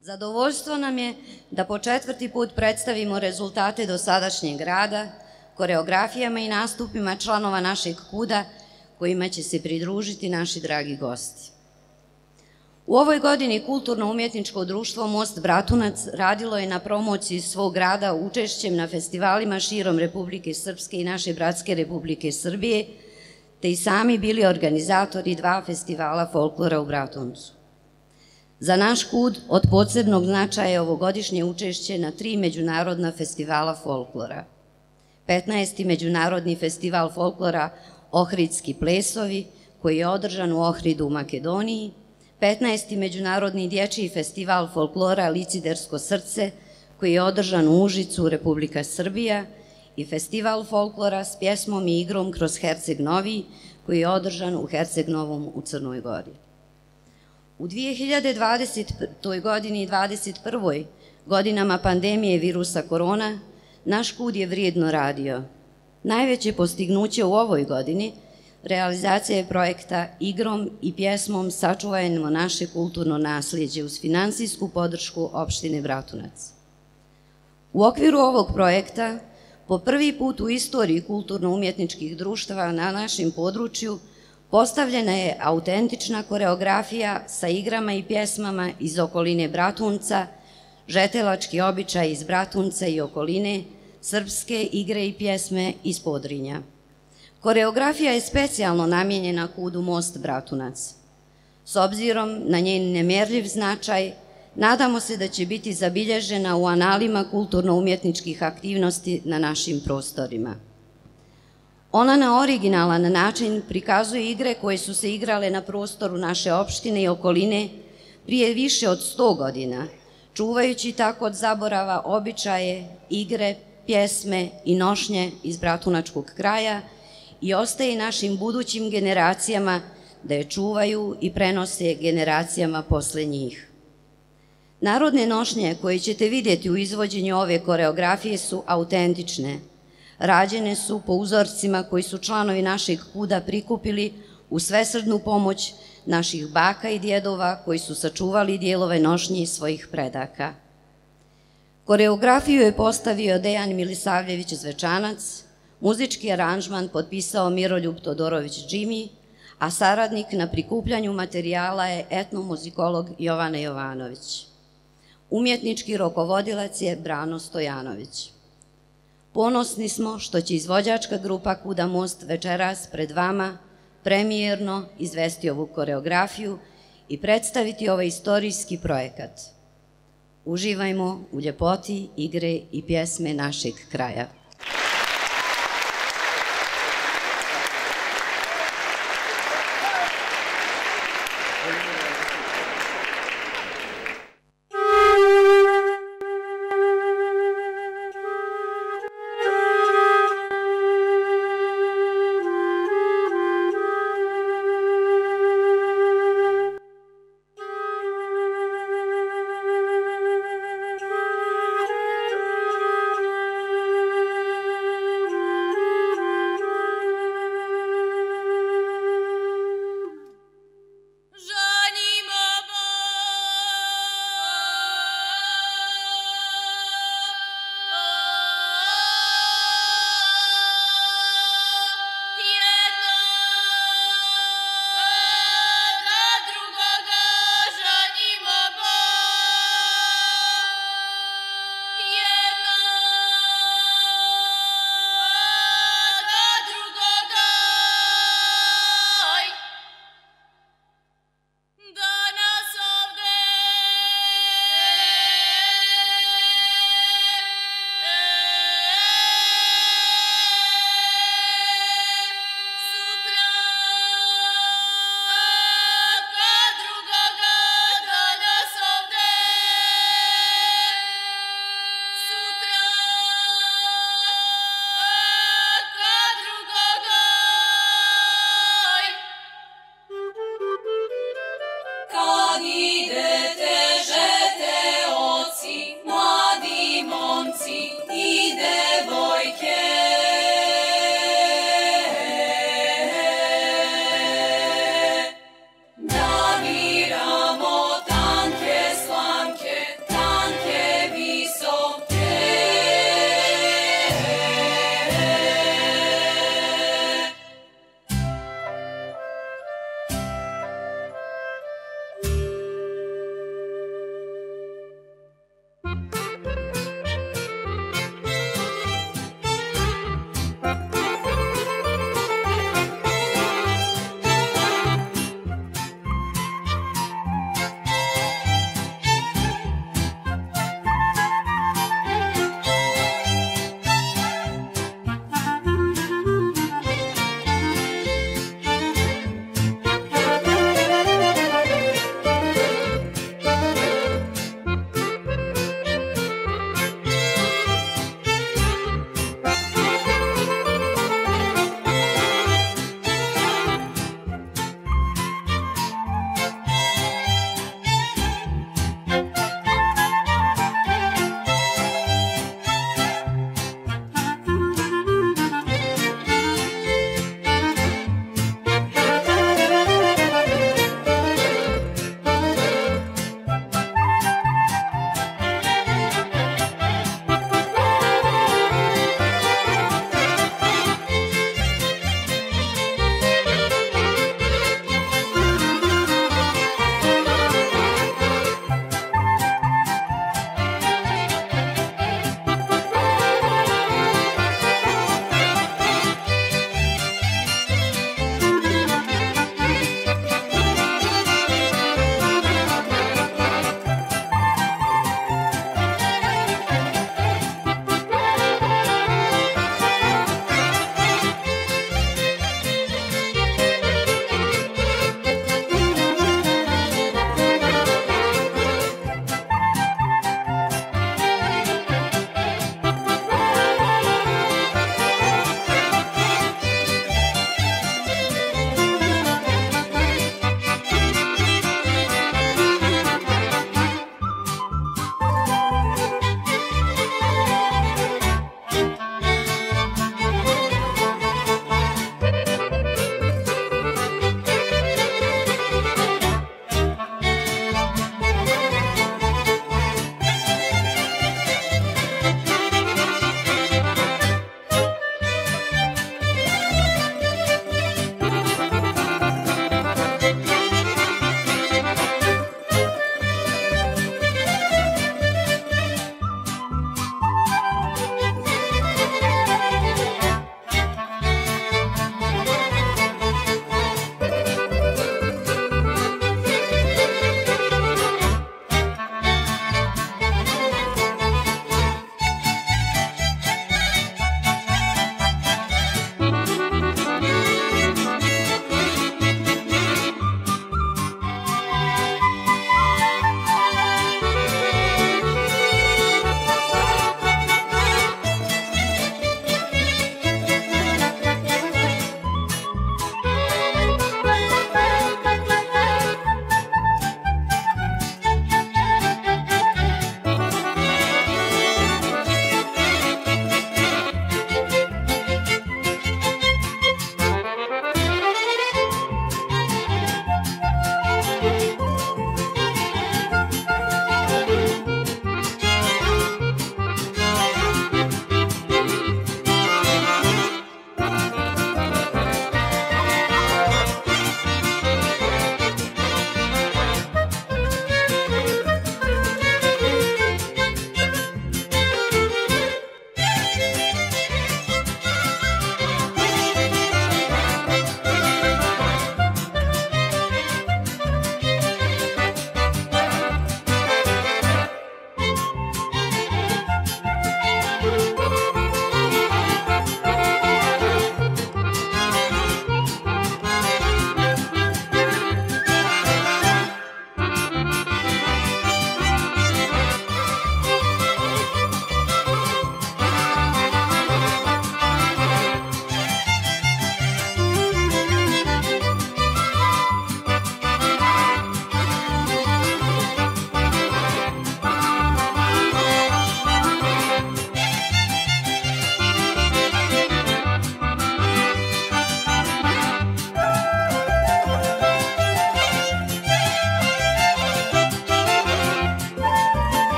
Zadovoljstvo nam je da po 4. put predstavimo rezultate dosadašnjeg rada, koreografijama i nastupima članova našeg KUD-a kojima će se pridružiti naši dragi gosti. U ovoj godini Kulturno-umjetničko društvo Most Bratunac radilo je na promociji svog rada učešćem na festivalima širom Republike Srpske i naše bratske Republike Srbije, te i sami bili organizatori 2 festivala folklora u Bratuncu. Za naš KUD od posebnog značaja je ovogodišnje učešće na 3 međunarodna festivala folklora. 15. Međunarodni festival folklora Ohridski plesovi, koji je održan u Ohridu u Makedoniji, 15. Međunarodni dječji festival folklora Licidersko srce, koji je održan u Užicu, Republika Srbija, i festival folklora s pjesmom i igrom kroz Herceg Novi, koji je održan u Herceg Novom u Crnoj Gori. U 2020. godini i 2021. godinama pandemije virusa korona, naš KUD je vrijedno radio. Najveće postignuće u ovoj godini realizacija je projekta Igrom i pjesmom Sačuvajmo naše kulturno naslijeđe uz finansijsku podršku opštine Bratunac. U okviru ovog projekta, po prvi put u istoriji kulturno-umjetničkih društava na našem području, postavljena je autentična koreografija sa igrama i pjesmama iz okoline Bratunca, žetelački običaj iz Bratunca i okoline, srpske igre i pjesme iz Podrinja. Koreografija je specijalno namijenjena KUD-u Most Bratunac. S obzirom na njen nemjerljiv značaj, nadamo se da će biti zabilježena u analima kulturno-umjetničkih aktivnosti na našim prostorima. Ona na originalan način prikazuje igre koje su se igrale na prostoru naše opštine i okoline prije više od 100 godina, čuvajući tako od zaborava običaje, igre, pjesme i nošnje iz bratunačkog kraja i ostaje našim budućim generacijama da je čuvaju i prenose generacijama posle njih. Narodne nošnje koje ćete vidjeti u izvođenju ove koreografije su autentične. Rađene su po uzorcima koji su članovi našeg KUD-a prikupili u svesrdnu pomoć naših baka i djedova koji su sačuvali dijelove nošnji svojih predaka. Koreografiju je postavio Dejan Milisavljević Zvečanac, muzički aranžman potpisao Miroljub Todorović Džimi, a saradnik na prikupljanju materijala je etnomuzikolog Jovana Jovanović. Umjetnički rukovodilac je Brano Stojanović. Ponosni smo što će izvođačka grupa KUD-a Most večeras pred vama premijerno izvesti ovu koreografiju i predstaviti ovaj istorijski projekat. Uživajmo u ljepoti, igre i pjesme našeg kraja.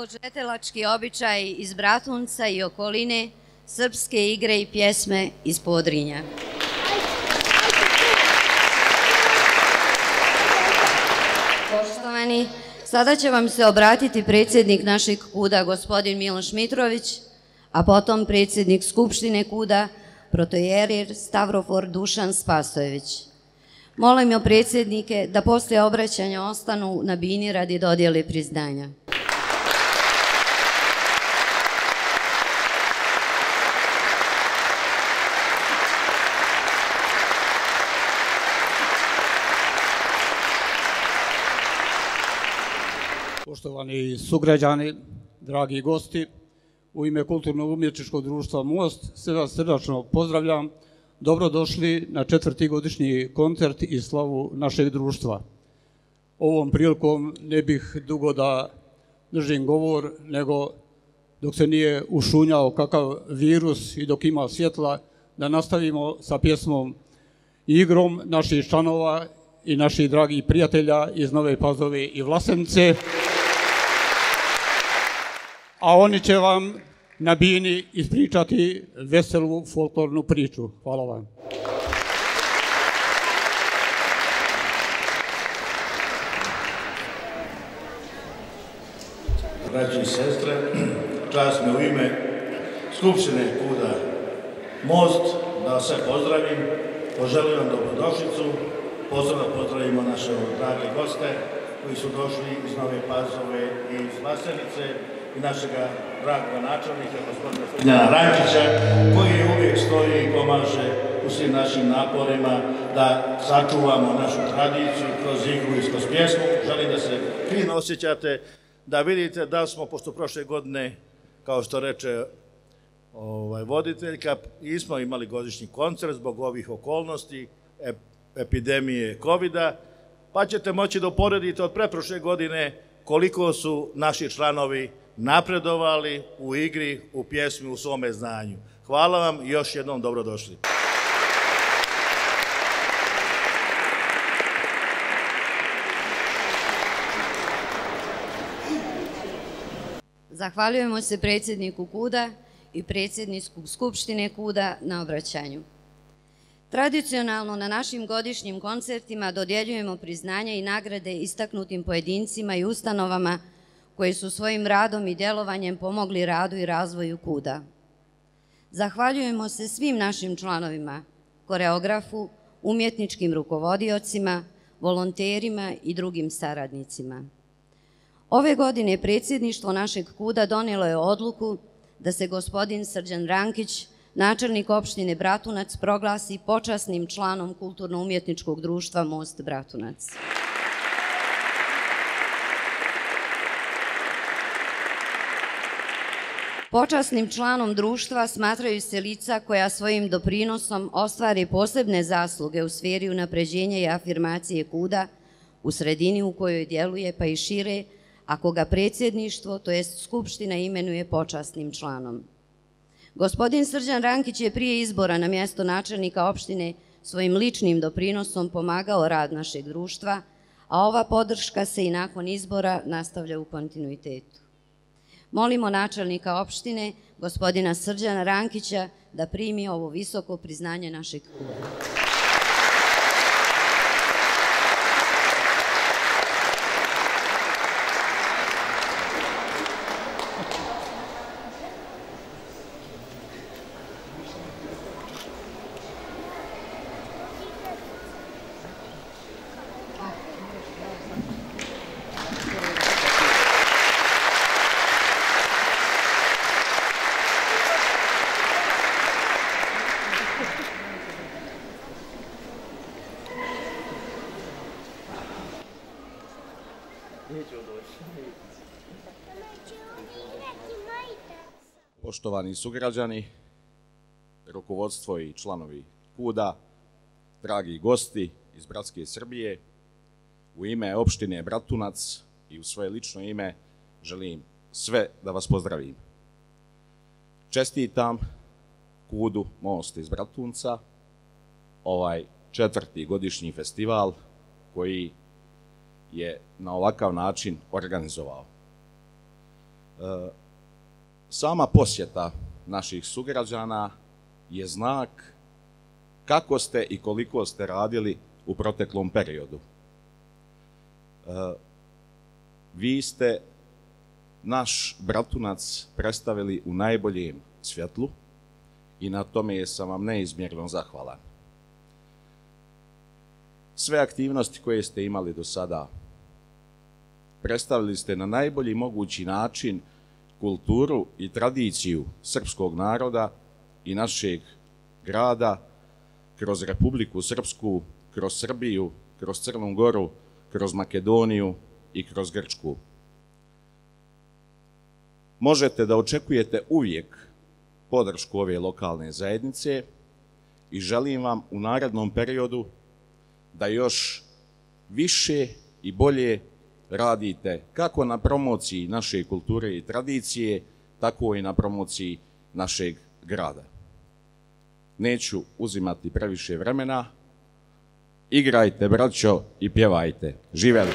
Đetelački običaj iz Bratunca i okoline, srpske igre i pjesme iz Podrinja. Poštovani, sada će vam se obratiti predsjednik našeg KUD-a, gospodin Miloš Mitrović, a potom predsjednik Skupštine KUD-a, protojerer Stavrofor Dušan Spasojević. Molimo predsjednike da poslije obraćanja ostanu na bini radi dodjele priznanja. Poštovani sugrađani, dragi gosti, u ime Kulturno-umjetničkog društva Most sve vas srdačno pozdravljam. Dobrodošli na 4. godišnji koncert i slavu našeg društva. Ovom prilikom ne bih dugo da držim govor, nego dok se nije ušunjao kakav virus i dok ima svjetla, da nastavimo sa pjesmom i igrom naših članova i naših dragih prijatelja iz Nove Pazove i Vlasenice. A oni će vam na bini ispričati veselu folklornu priču. Hvala vam. Braći i sestre, čast me u ime Skupštine KUD-a Most da vas sve pozdravim, poželim vam dobrodošlicu, posebno pozdravimo naše drage goste koji su došli iz Nove Pazove i iz Vlasenice i našega dragog načelnika, gospodina Srđana Rančića, koji uvijek stoji i pomaže u svim našim naporima da sačuvamo našu tradiciju kroz igru i kroz pjesmu. Želim da se fino osjećate, da vidite da smo, pošto prošle godine, kao što reče voditeljka, i smo imali godišnji koncert zbog ovih okolnosti, epidemije COVID-a, pa ćete moći da uporedite od preprošle godine koliko su naši članovi napredovali u igri, u pjesmi, u svome znanju. Hvala vam i još jednom dobrodošli. Zahvaljujemo se predsjedniku KUD-a i predsjedniku Skupštine KUD-a na obraćanju. Tradicionalno na našim godišnjim koncertima dodjeljujemo priznanja i nagrade istaknutim pojedincima i ustanovama koji su svojim radom i djelovanjem pomogli radu i razvoju KUD-a. Zahvaljujemo se svim našim članovima, koreografu, umjetničkim rukovodiocima, volonterima i drugim saradnicima. Ove godine predsjedništvo našeg KUD-a donijelo je odluku da se gospodin Srđan Rankić, načelnik opštine Bratunac, proglasi počasnim članom Kulturno-umjetničkog društva Most Bratunac. Počasnim članom društva smatraju se lica koja svojim doprinosom ostvari posebne zasluge u sferi unapređenja i afirmacije KUD-a u sredini u kojoj djeluje, pa i šire, ako ga predsjedništvo, to jest Skupština, imenuje počasnim članom. Gospodin Srđan Rankić je prije izbora na mjesto načelnika opštine svojim ličnim doprinosom pomagao rad našeg društva, a ova podrška se i nakon izbora nastavlja u kontinuitetu. Molimo načelnika opštine, gospodina Srđana Rankića, da primi ovo visoko priznanje našeg KUD-a. Poštovani sugrađani, rukovodstvo i članovi KUD-a, dragi gosti iz bratske Srbije, u ime opštine Bratunac i u svoje lično ime želim sve da vas pozdravim. Čestitam KUD-u Most iz Bratunca ovaj 4. godišnji festival koji je na ovakav način organizovao. Sama posjeta naših sugrađana je znak kako ste i koliko ste radili u proteklom periodu. Vi ste naš Bratunac predstavili u najboljem svjetlu i na tome sam vam neizmjerno zahvalan. Sve aktivnosti koje ste imali do sada predstavili ste na najbolji mogući način kulturu i tradiciju srpskog naroda i našeg grada kroz Republiku Srpsku, kroz Srbiju, kroz Crnu Goru, kroz Makedoniju i kroz Grčku. Možete da očekujete uvijek podršku ove lokalne zajednice i želim vam u narednom periodu da još više i bolje radite kako na promociji naše kulture i tradicije, tako i na promociji našeg grada. Neću uzimati previše vremena. Igrajte, braćo, i pjevajte. Živeli!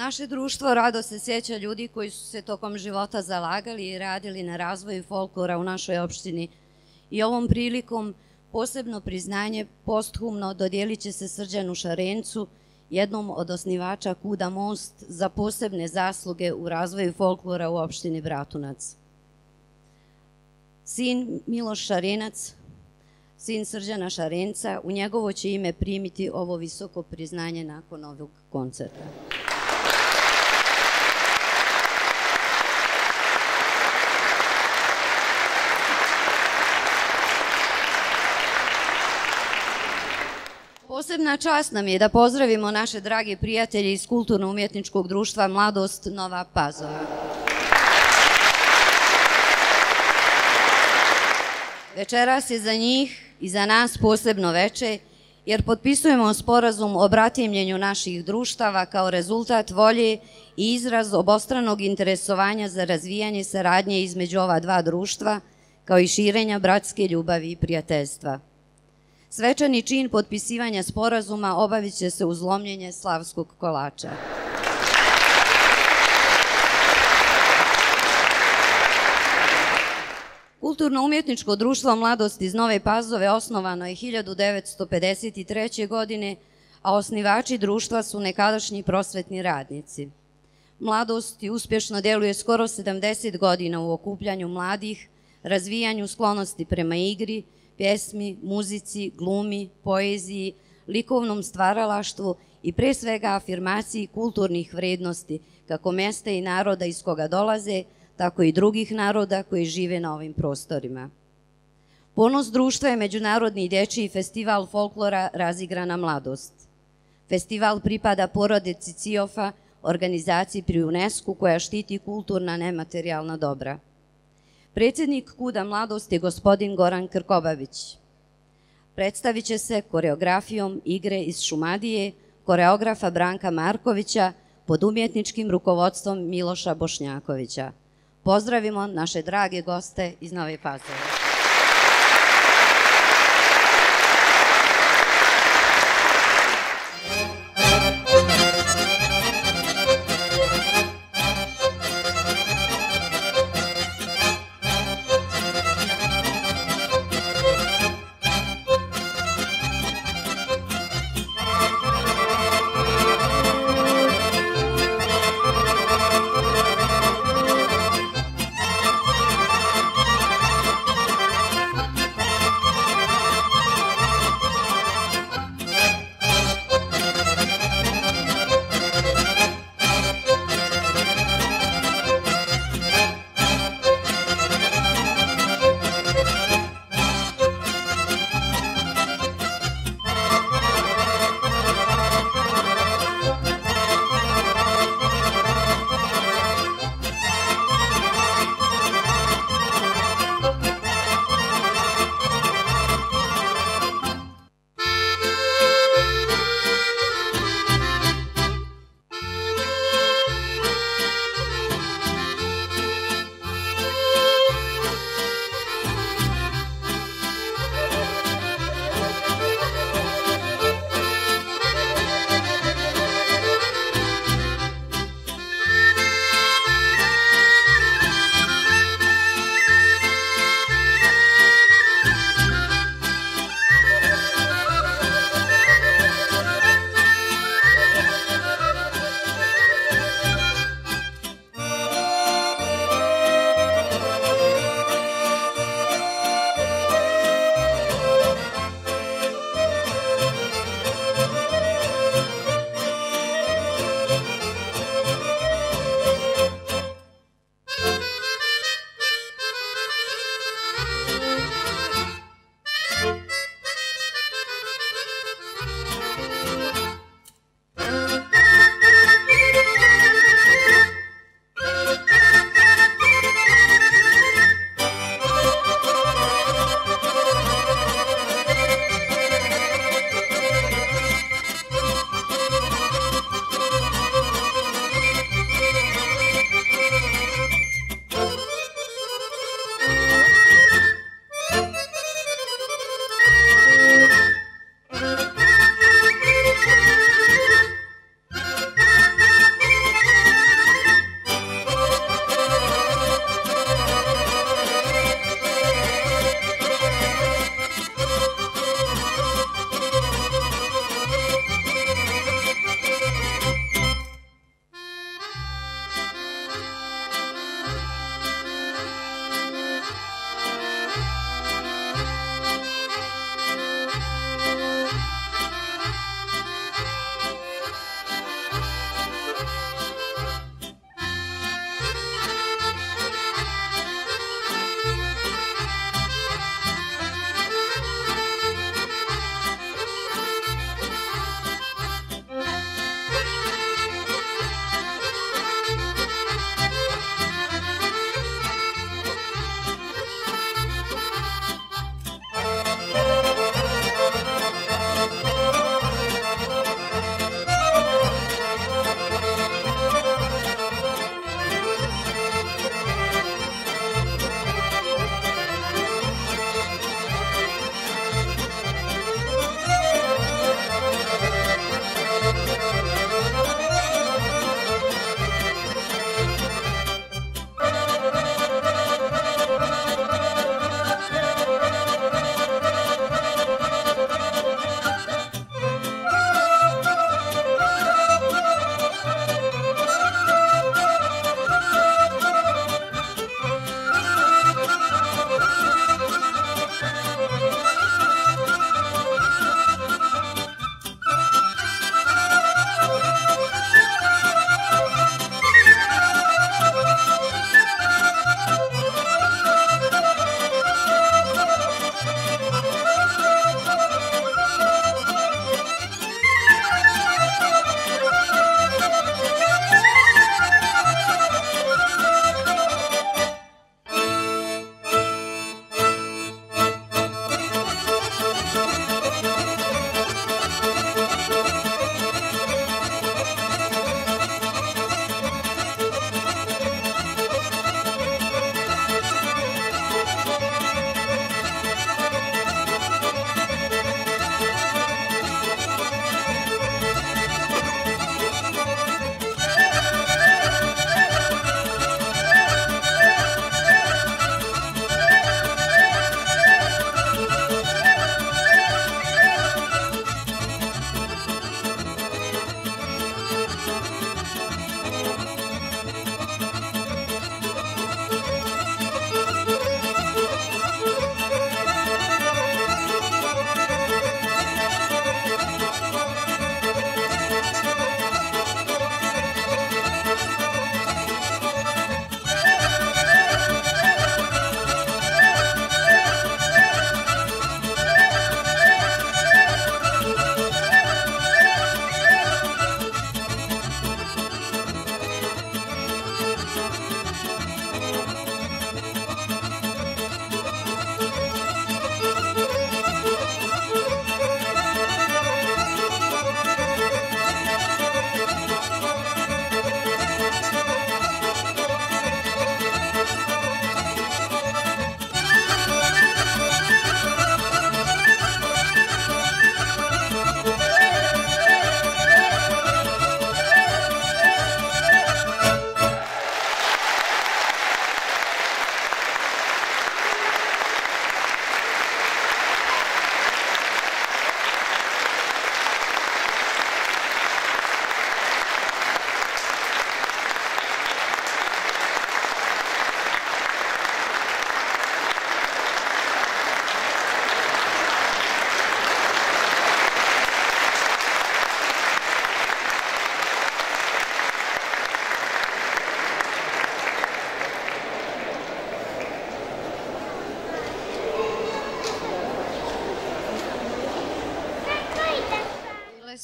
Naše društvo rado se sjeća ljudi koji su se tokom života zalagali i radili na razvoju folklora u našoj opštini i ovom prilikom posebno priznanje posthumno dodijelit će se Srđanu Šarencu, jednom od osnivača KUD-a Most, za posebne zasluge u razvoju folklora u opštini Bratunac. Sin Miloš Šarenac, sin Srđana Šarenca, u njegovo će ime primiti ovo visoko priznanje nakon ovog koncerta. Posebna čast nam je da pozdravimo naše drage prijatelje iz Kulturno-umjetničkog društva Mladost Nova Pazova. Večeras je za njih i za nas posebno veče, jer potpisujemo sporazum o bratimljenju naših društava kao rezultat volje i izraz obostranog interesovanja za razvijanje saradnje između ova dva društva, kao i širenja bratske ljubavi i prijateljstva. Svečani čin potpisivanja sporazuma obavit će se uz lomljenje slavskog kolača. Kulturno-umjetničko društvo Mladost iz Nove Pazove osnovano je 1953. godine, a osnivači društva su nekadašnji prosvetni radnici. Mladost uspješno djeluje skoro 70 godina u okupljanju mladih, razvijanju sklonosti prema igri, pjesmi, muzici, glumi, poeziji, likovnom stvaralaštvu i pre svega afirmaciji kulturnih vrednosti kako mjesta i naroda iz koga dolaze, tako i drugih naroda koji žive na ovim prostorima. Ponos društva je Međunarodni dječji festival folklora Razigrana mladost. Festival pripada porodici Ciofa, organizaciji pri UNESCO koja štiti kulturna nematerijalna dobra. Predsjednik KUD-a Mladost je gospodin Goran Krkobabić. Predstavit će se koreografijom igre iz Šumadije, koreografa Branka Markovića pod umjetničkim rukovodstvom Miloša Bošnjakovića. Pozdravimo naše drage goste iz Nove Pazove.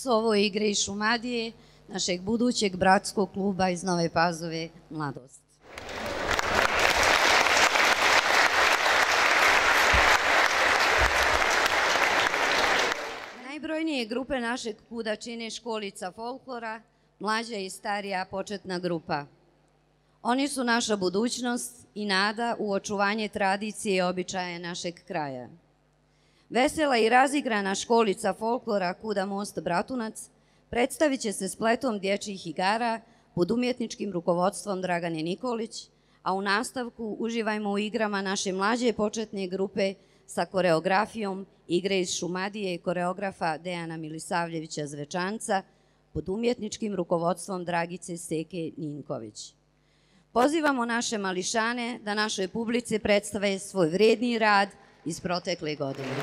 su ovo igre iz Šumadije, našeg budućeg bratskog kluba iz Nove Pazove Mladost. Najbrojnije grupe našeg kuda čine školica folklora, mlađa i starija početna grupa. Oni su naša budućnost i nada u očuvanje tradicije i običaja našeg kraja. Vesela i razigrana školica folklora Kuda Most Bratunac predstavit će se spletom dječjih igara pod umjetničkim rukovodstvom Dragane Nikolić, a u nastavku uživajmo u igrama naše mlađe početne grupe sa koreografijom igre iz Šumadije i koreografa Dejana Milisavljevića Zvečanca pod umjetničkim rukovodstvom Dragice Seke Ninković. Pozivamo naše mališane da našoj publici predstave svoj vredni rad iz protekle godine.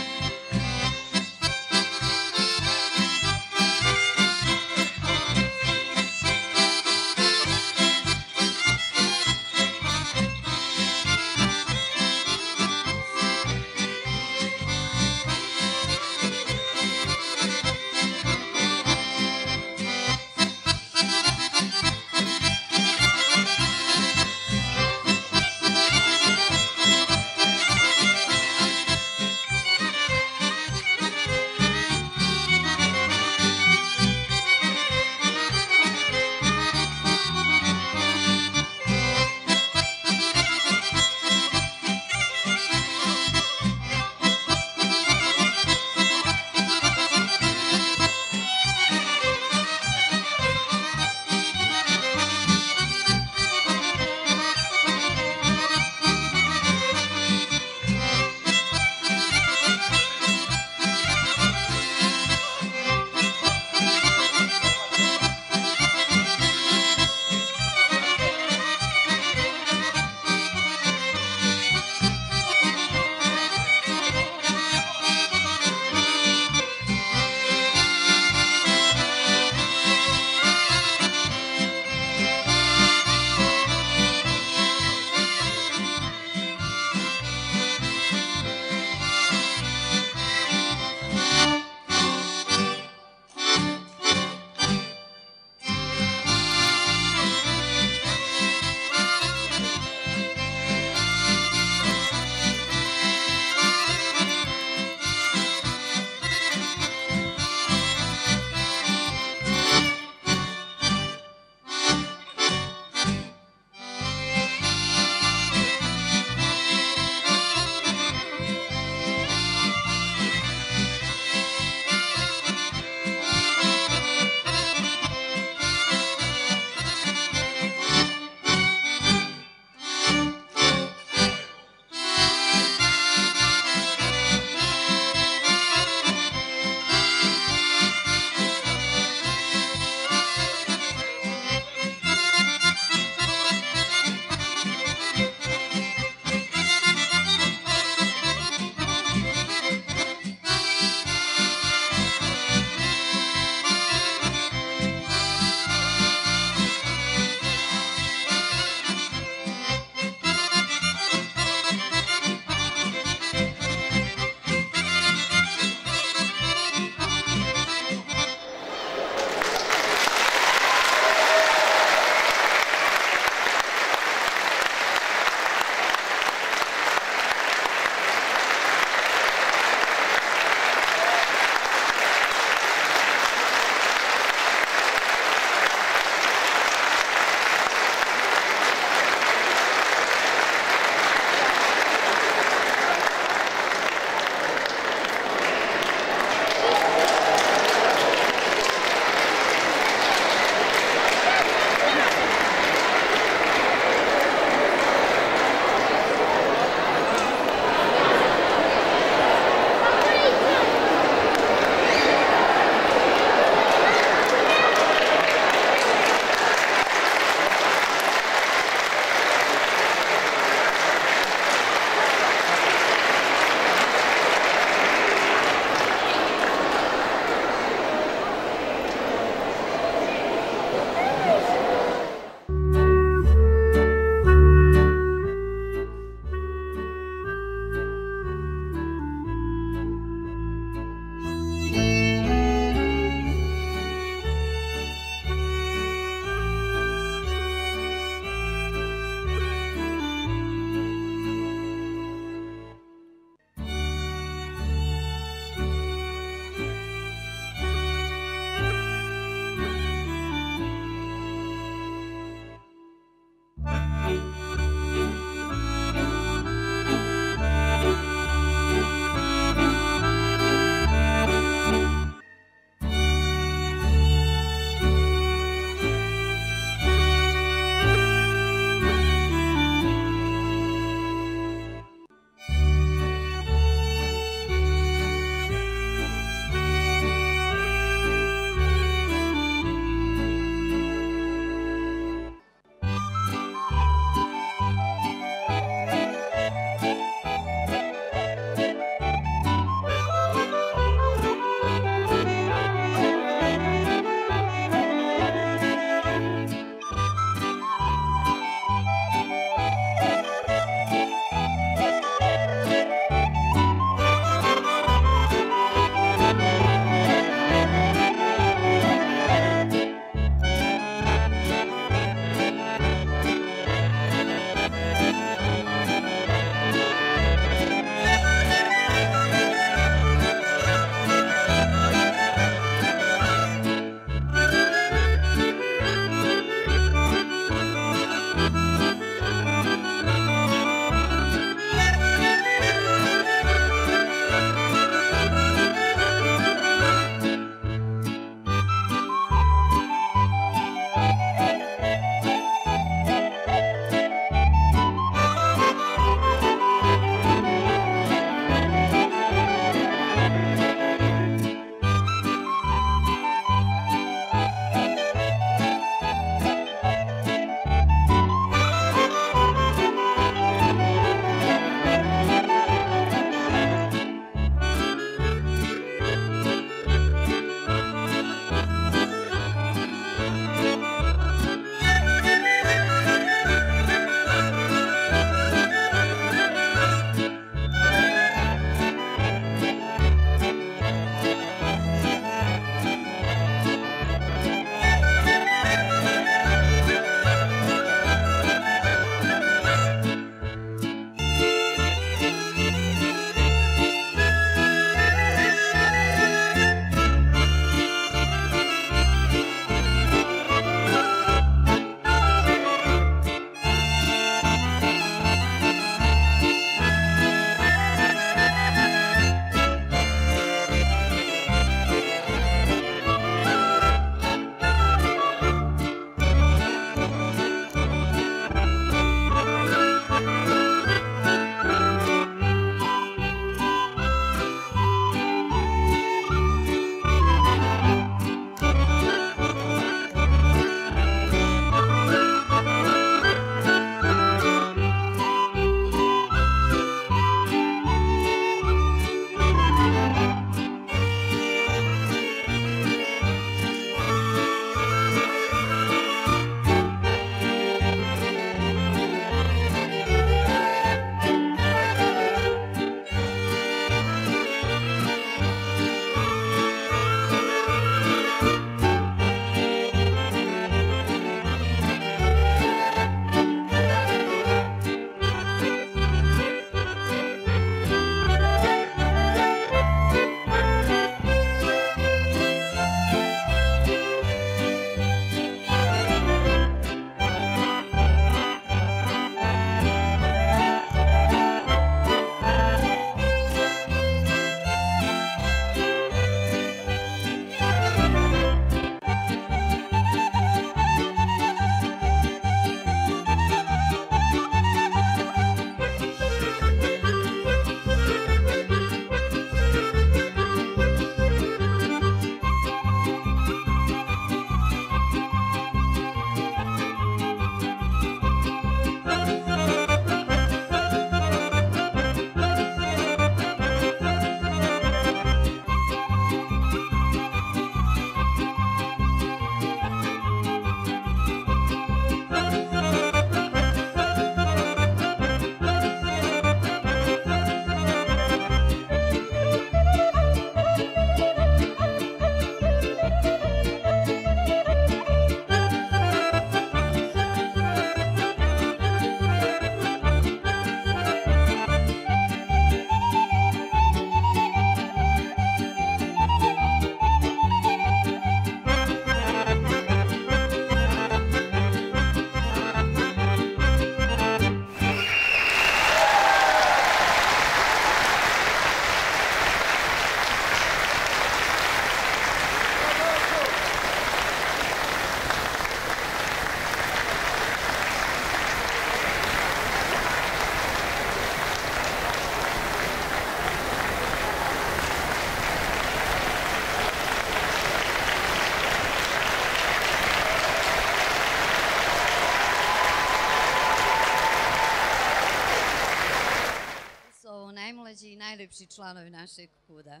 najlepši članovi našeg KUD-a.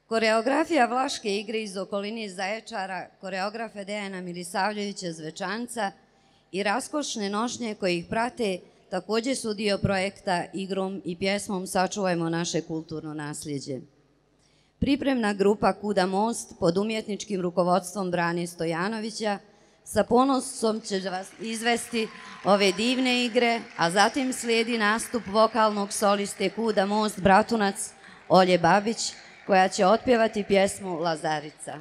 Koreografija Vlaške igre iz okoline Zaječara, koreografe Dejana Milisavljevića Zvečanca i raskošne nošnje koje ih prate također su dio projekta Igrom i pjesmom Sačuvajmo naše kulturno nasljeđe. Pripremna grupa KUD-a Most pod umjetničkim rukovodstvom Brane Stojanovića sa ponosom će vas izvesti ove divne igre, a zatim slijedi nastup vokalnog soliste KUD-a Most Bratunac Olje Babić, koja će otpjevati pjesmu Lazarica.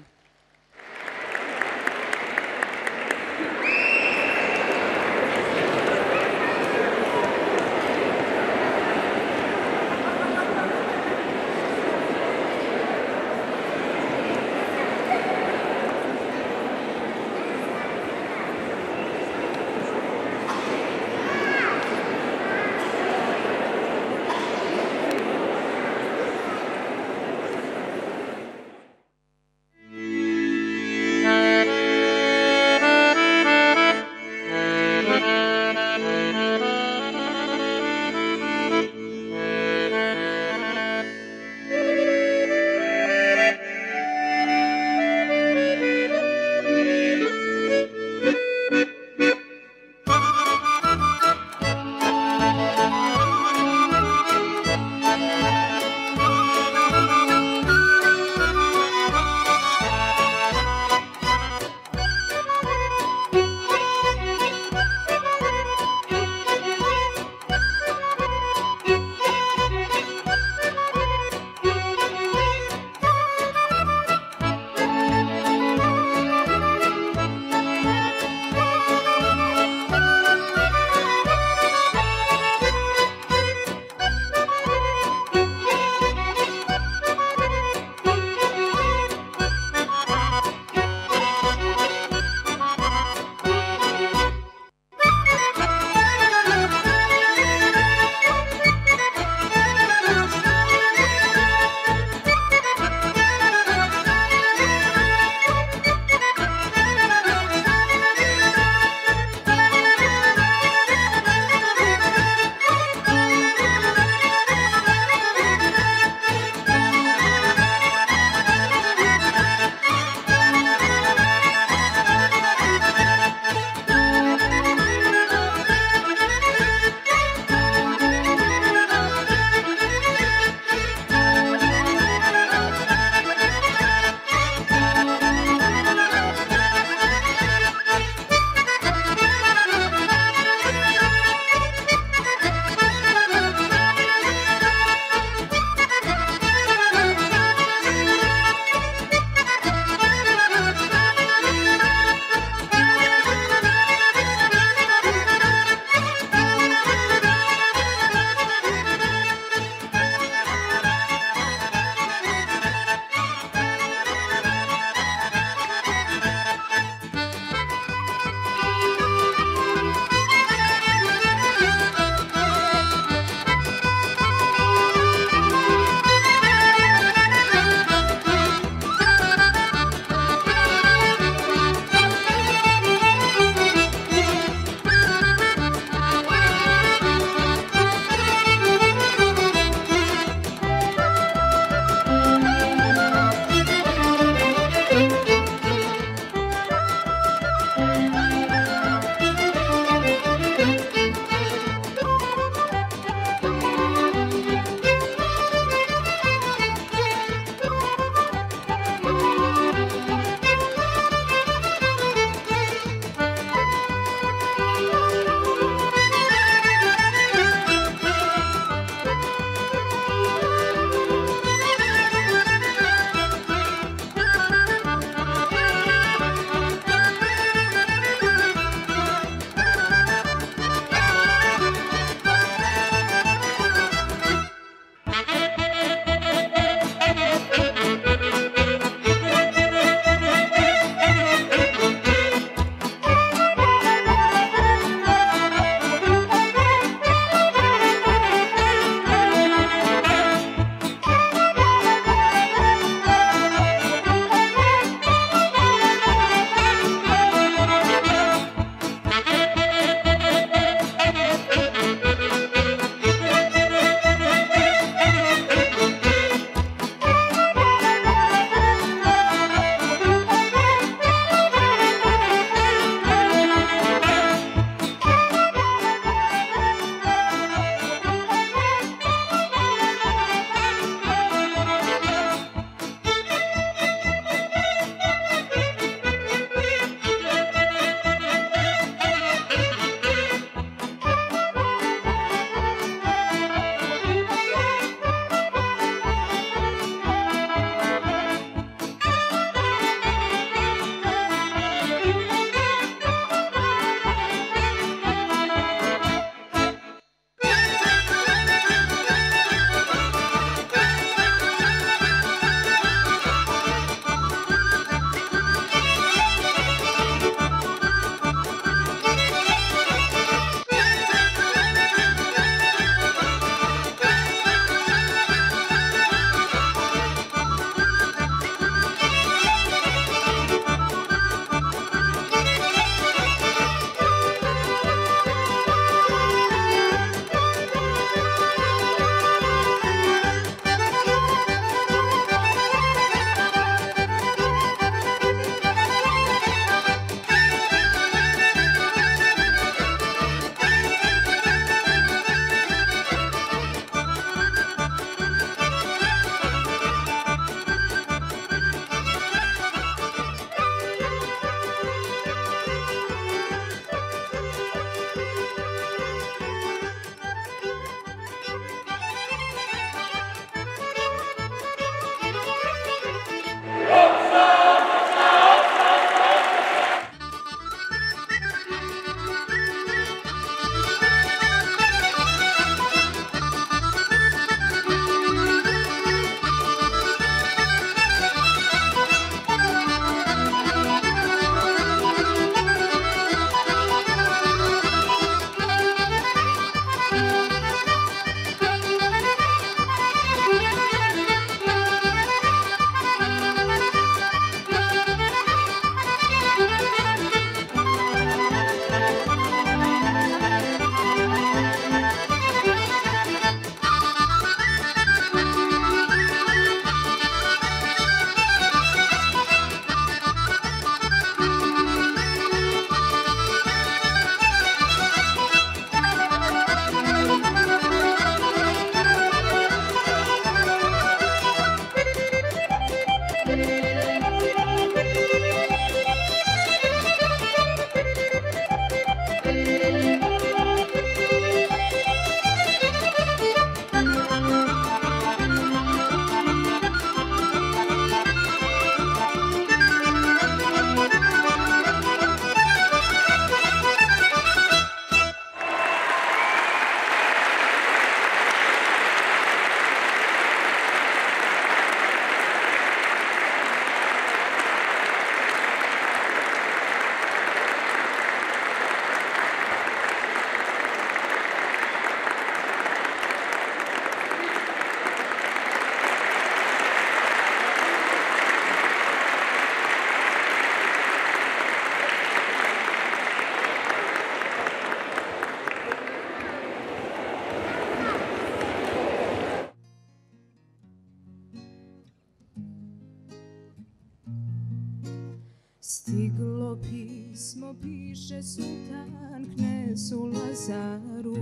Stiglo pismo, piše sultan knezu Lazaru,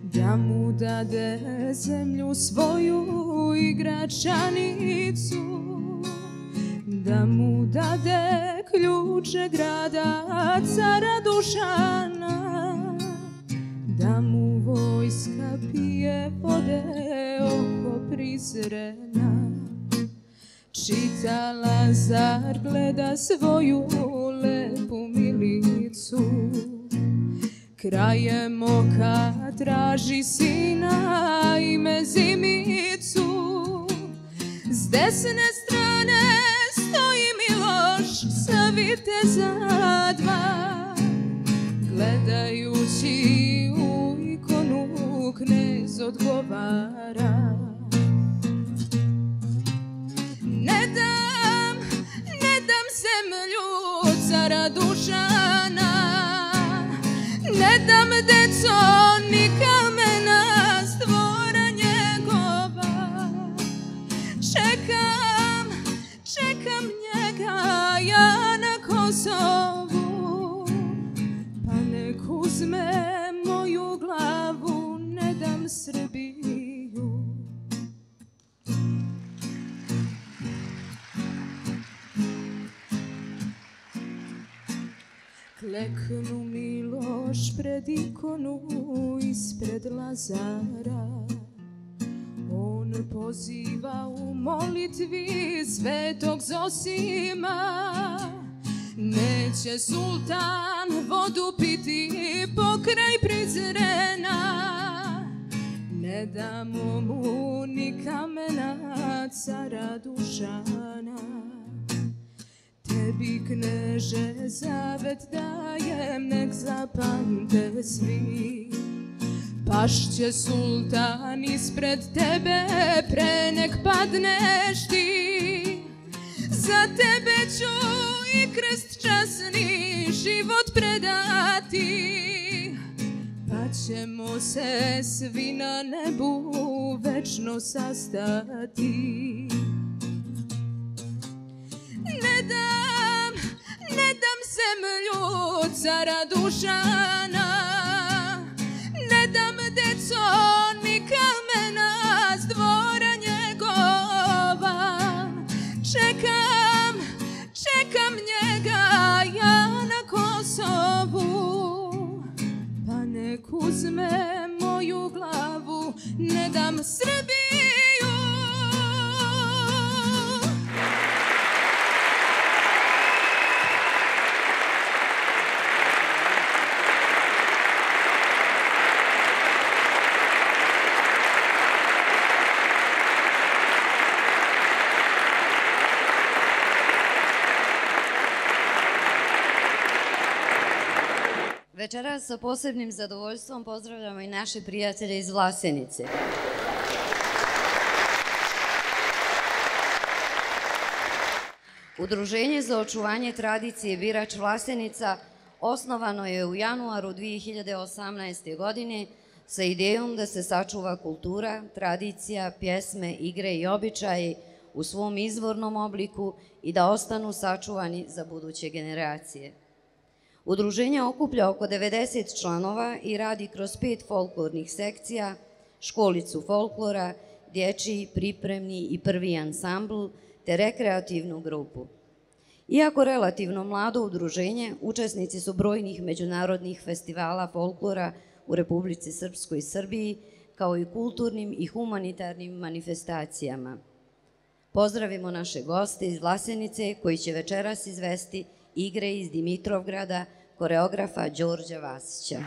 da mu dade zemlju svoju i Gračanicu, da mu dade ključe grada cara Dušana, da mu vojska pije vode oko Prizrena. Čita Lazar, gleda svoju lepu milicu, krajem oka traži sina ime Zimicu. S desne strane stoji Miloš sa viteza dva, gledajući u ikonu knez odgovara: Ne dam zemlju cara Dušana, ne dam deco ni kamena s dvora njegova. Čekam njega ja na Kosovu, pa nek uzme moju glavu, ne dam Srbiju. Kleknu Miloš pred ikonu ispred Lazara, on poziva u molitvi svetog Zosima. Neće sultan vodu piti pokraj Prizrena, ne damo mu ni kamena cara Dušana. Tebi, kneže, zavet dajem, nek zapamte svi, pašće sultan ispred tebe pre nek padneš ti. Za tebe ću i krst časni život predati, pa ćemo se svi na nebu večno sastati. Ne dam zemlju cara Dušana, ne dam deco ni kamena s dvora njegova. Čekam njega ja na Kosovu, pa nek uzme moju glavu, ne dam Srbiju. Večeras sa posebnim zadovoljstvom pozdravljamo i naše prijatelje iz Vlasenice. Udruženje za očuvanje tradicije Birač Vlasenica osnovano je u januaru 2018. godine sa idejom da se sačuva kultura, tradicija, pjesme, igre i običaji u svom izvornom obliku i da ostanu sačuvani za buduće generacije. Udruženje okuplja oko 90 članova i radi kroz 5 folklornih sekcija, školicu folklora, dječji, pripremni i prvi ansambl, te rekreativnu grupu. Iako relativno mlado udruženje, učesnici su brojnih međunarodnih festivala folklora u Republici Srpskoj i Srbiji, kao i kulturnim i humanitarnim manifestacijama. Pozdravimo naše goste iz Vlasenice koji će večeras izvesti igre iz Dimitrovgrada, koreografa Đorđa Vasića.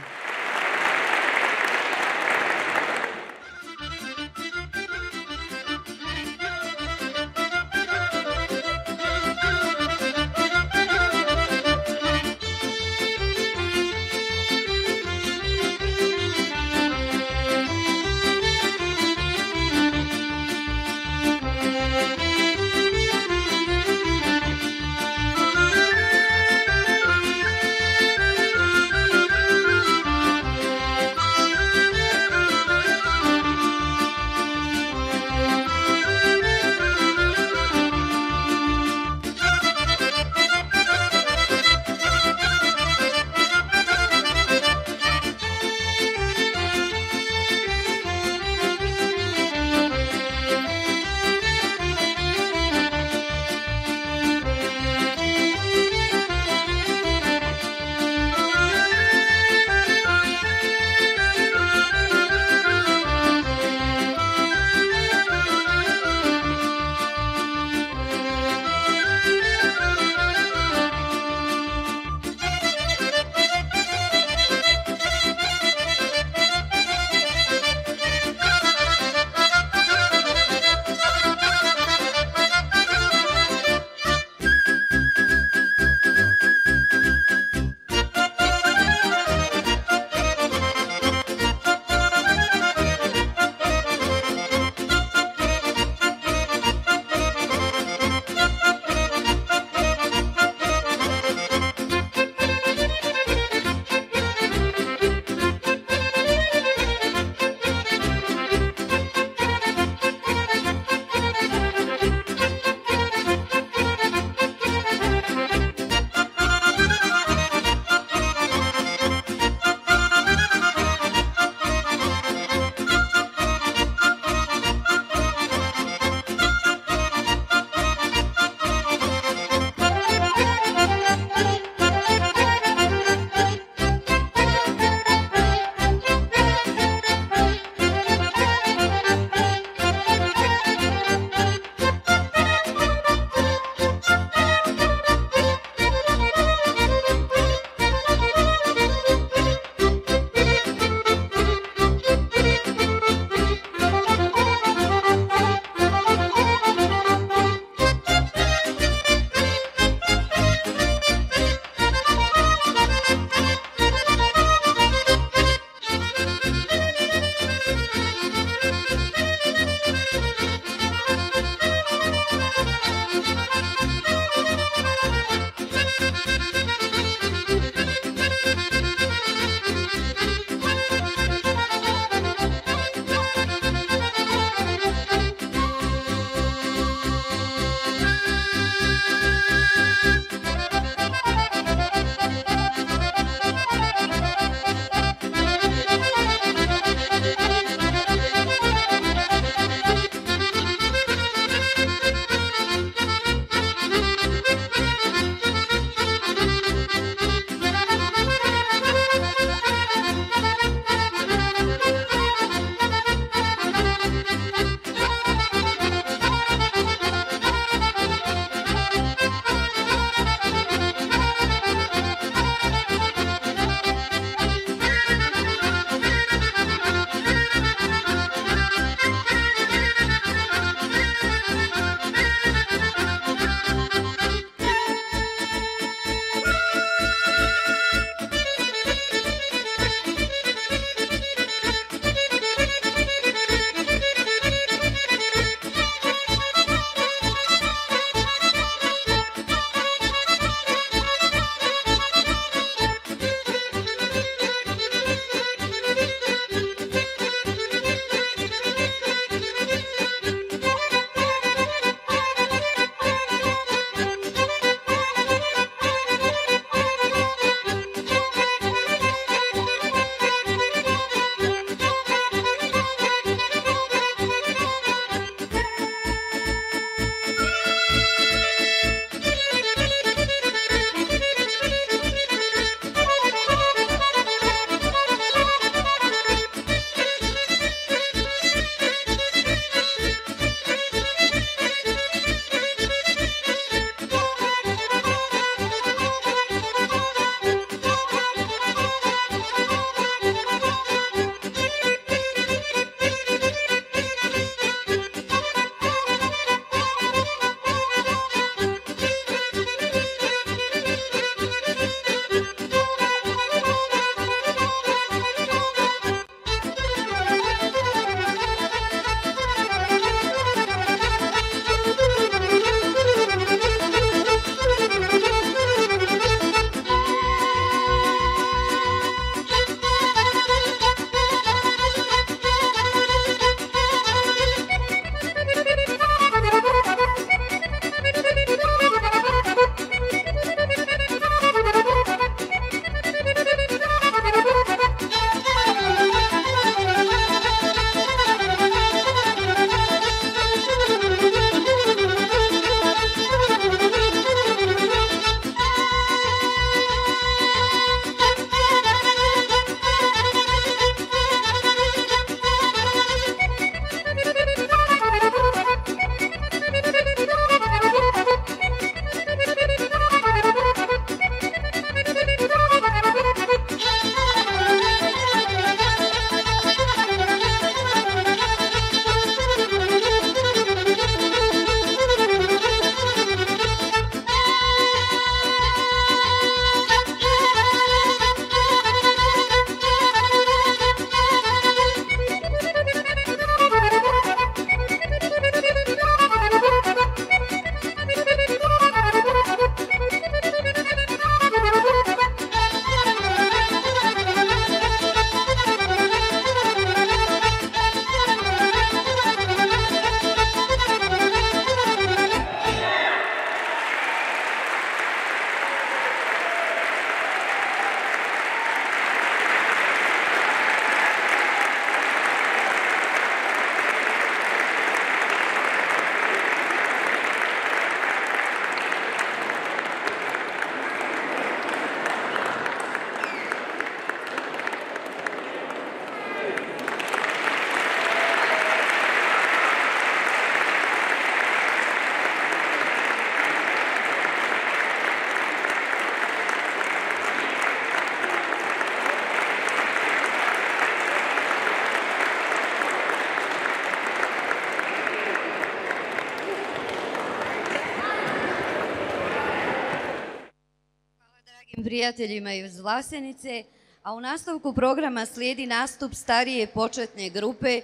prijateljima iz Vlasenice, a u nastavku programa slijedi nastup starije početne grupe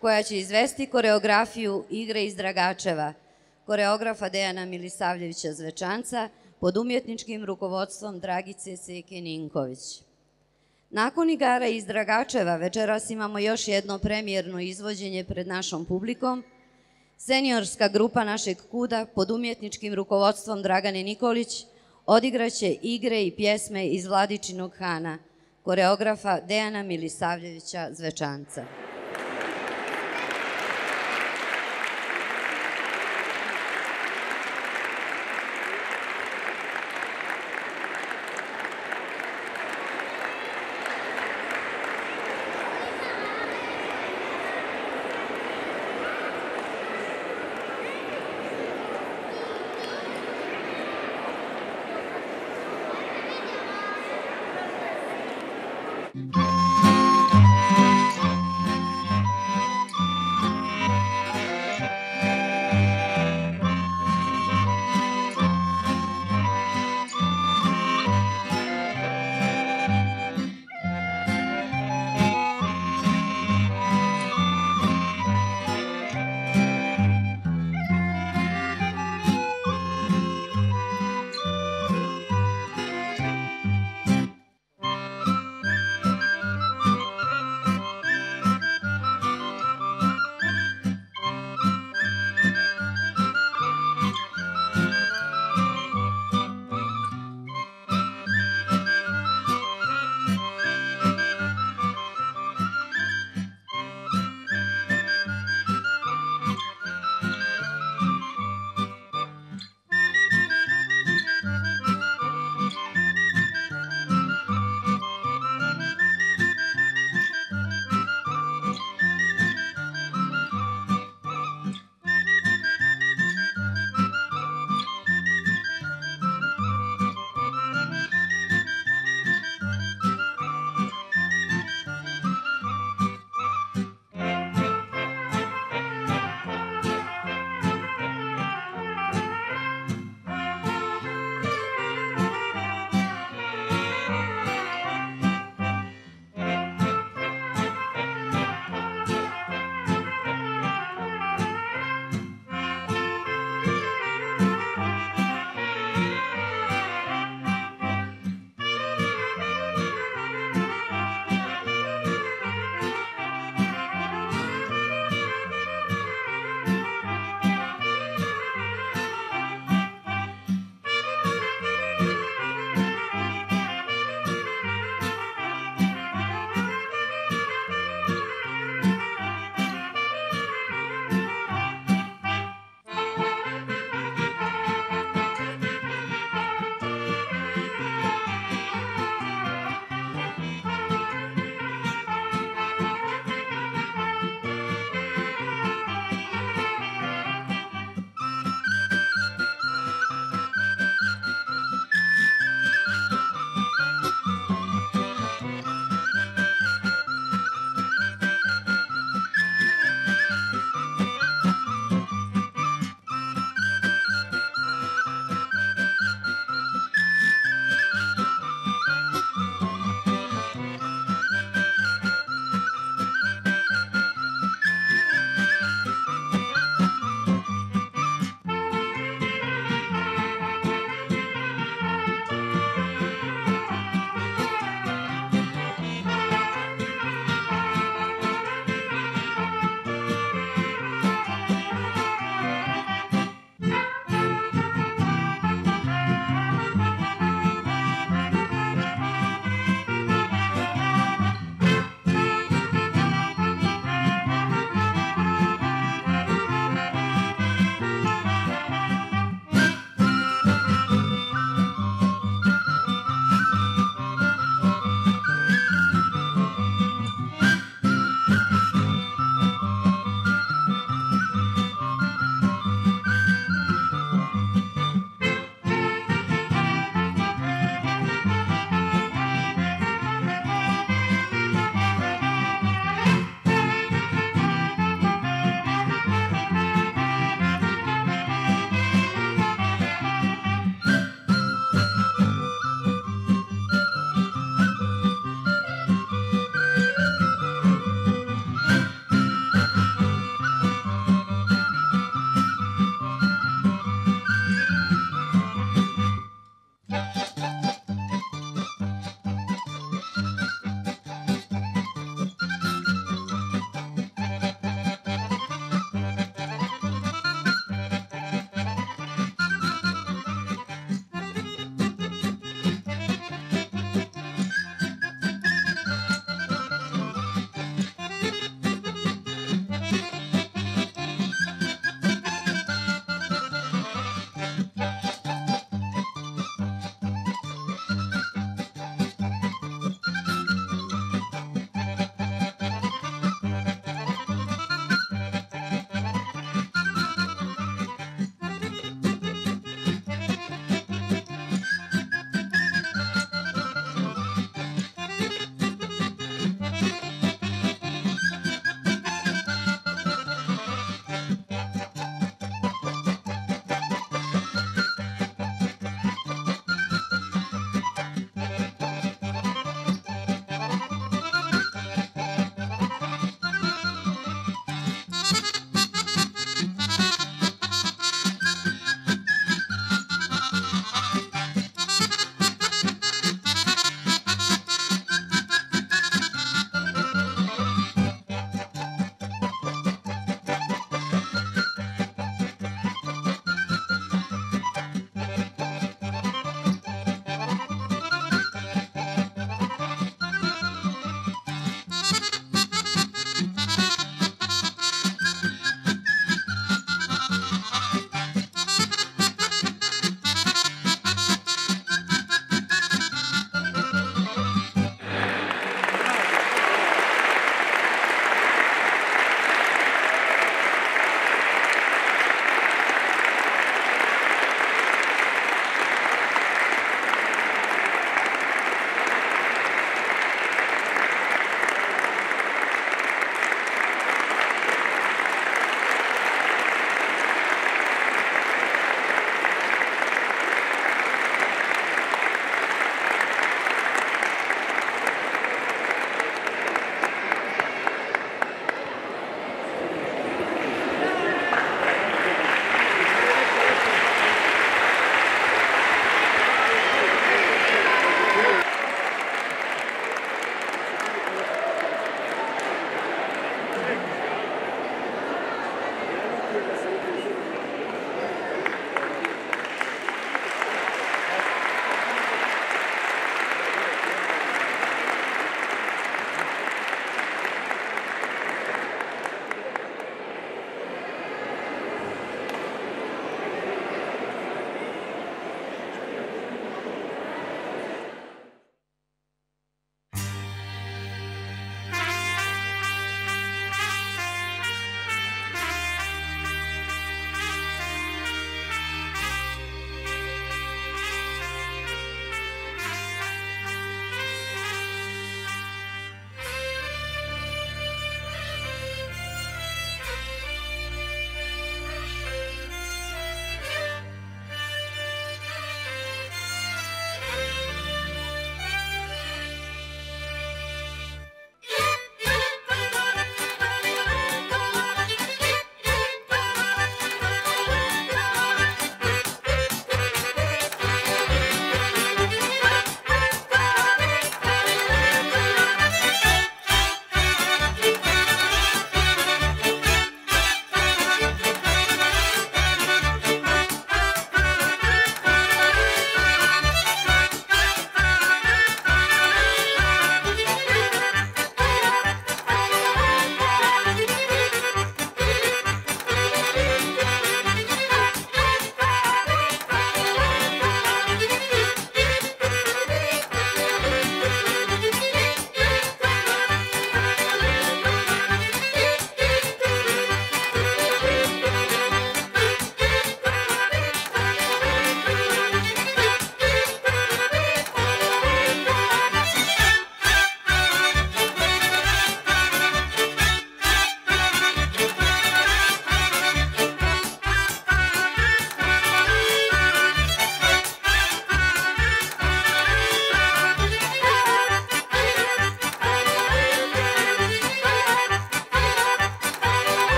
koja će izvesti koreografiju igre iz Dragačeva, koreografa Dejana Milisavljevića Zvečanca pod umjetničkim rukovodstvom Dragice Seke Ninković. Nakon igara iz Dragačeva večeras imamo još jedno premijerno izvođenje pred našom publikom. Seniorska grupa našeg KUD-a pod umjetničkim rukovodstvom Dragane Nikolić odigraće igre i pjesme iz Vladičinog Hana, koreografa Dejana Milisavljevića Zvečanca.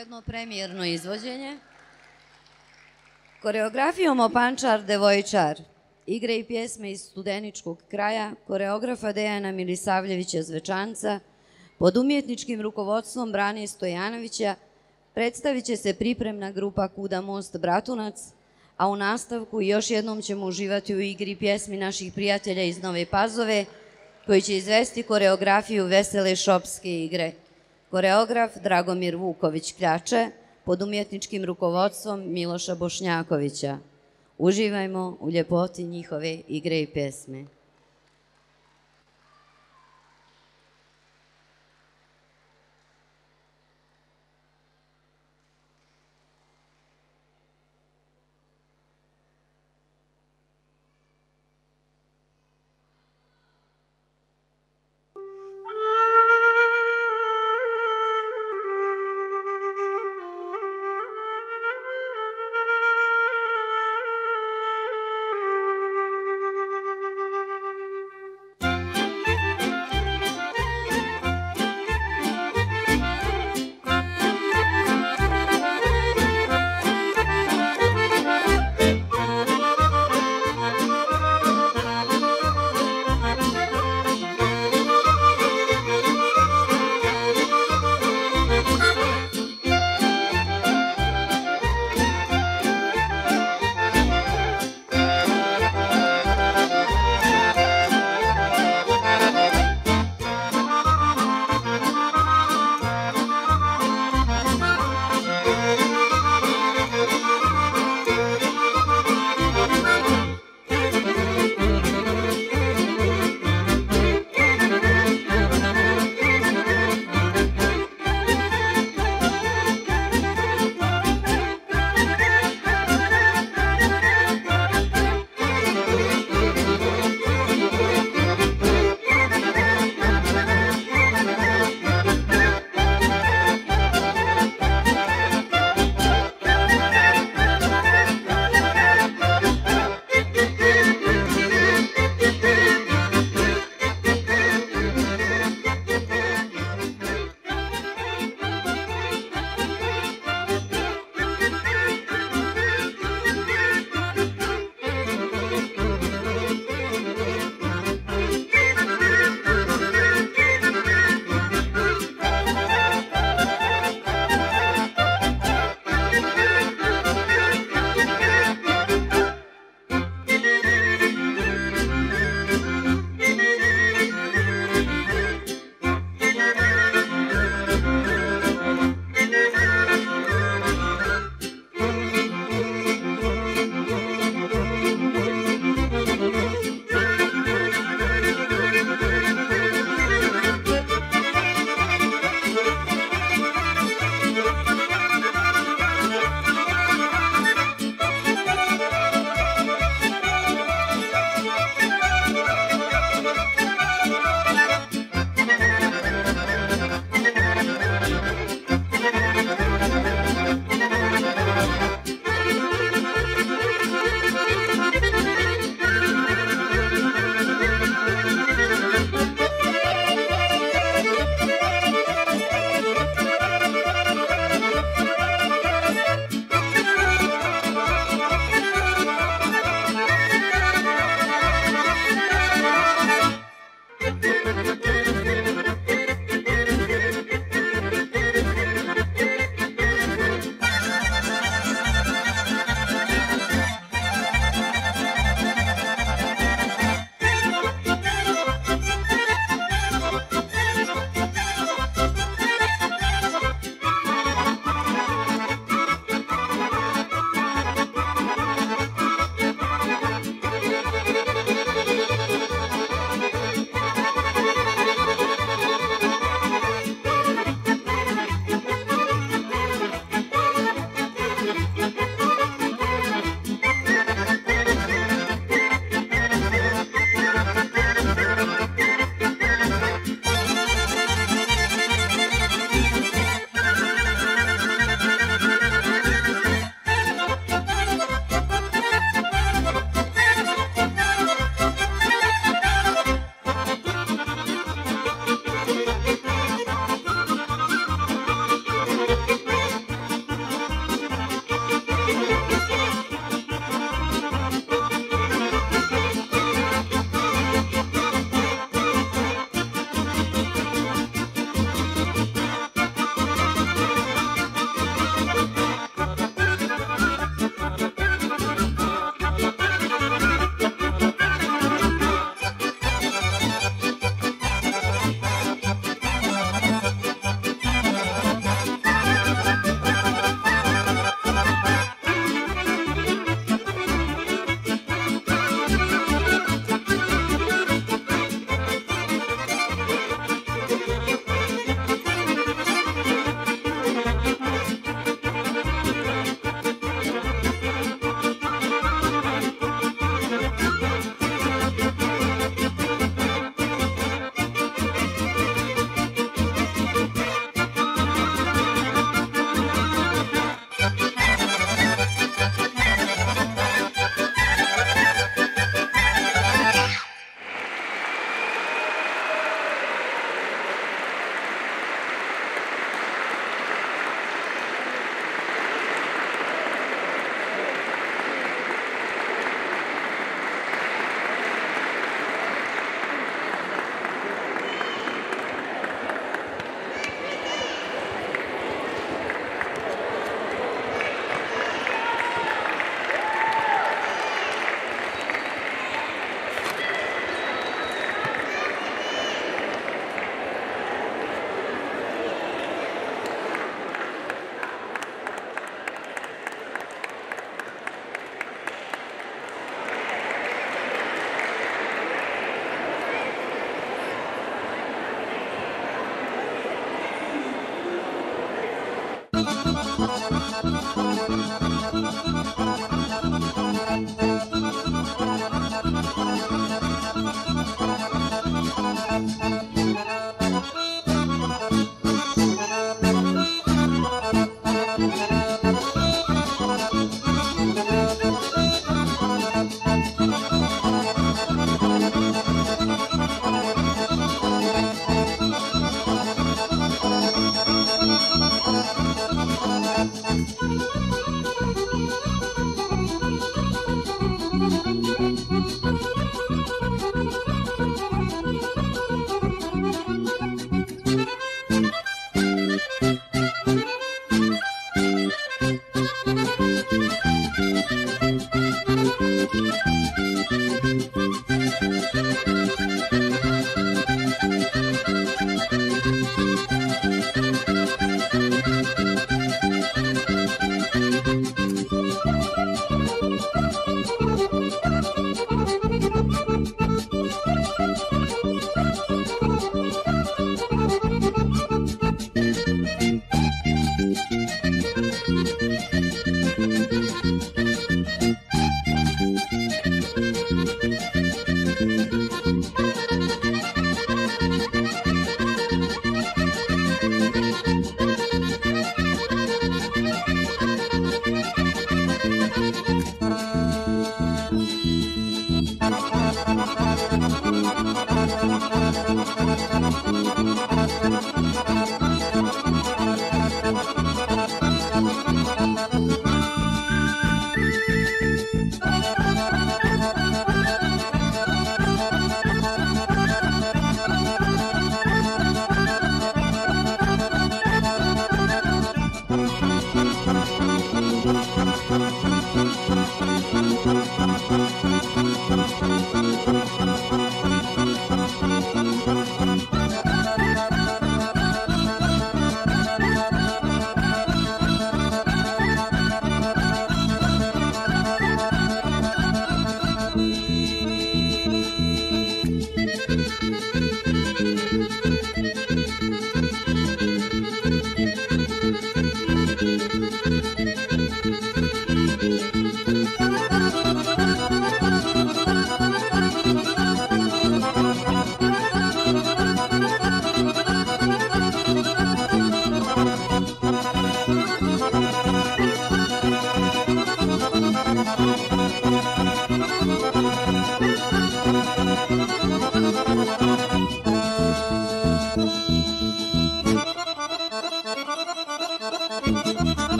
jedno premijerno izvođenje. Koreografijom Opančar devojčar, igre i pjesme iz studeničkog kraja, koreografa Dejana Milisavljevića Zvečanca, pod umjetničkim rukovodstvom Brane Stojanovića, predstavit će se pripremna grupa Kuda Most Bratunac, a u nastavku još jednom ćemo uživati u igri pjesmi naših prijatelja iz Nove Pazove, koji će izvesti koreografiju Vesele šopske igre. Koreograf Dragomir Vuković Kljače, pod umjetničkim rukovodstvom Miloša Bošnjakovića. Uživajmo u ljepoti njihove igre i pjesme.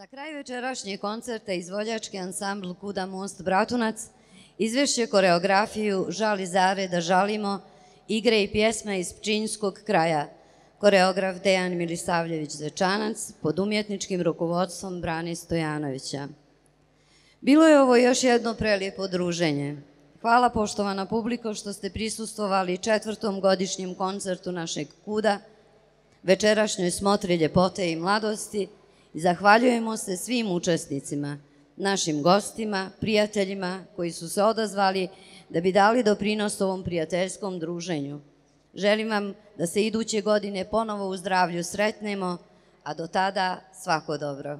Za kraj večerašnjeg koncerta izvođački ansambl Kuda Most Bratunac izvešće koreografiju Žali zare da žalimo, igre i pjesme iz Pčinjskog kraja, koreograf Dejan Milisavljević-Zvečanac pod umjetničkim rukovodstvom Brane Stojanovića. Bilo je ovo još jedno prelijepo druženje. Hvala poštovana publiko što ste prisustvovali 4. godišnjem koncertu našeg Kuda, večerašnjoj smotri ljepote i mladosti, i zahvaljujemo se svim učesnicima, našim gostima, prijateljima koji su se odazvali da bi dali doprinos ovom prijateljskom druženju. Želim vam da se iduće godine ponovo u zdravlju sretnemo, a do tada svako dobro.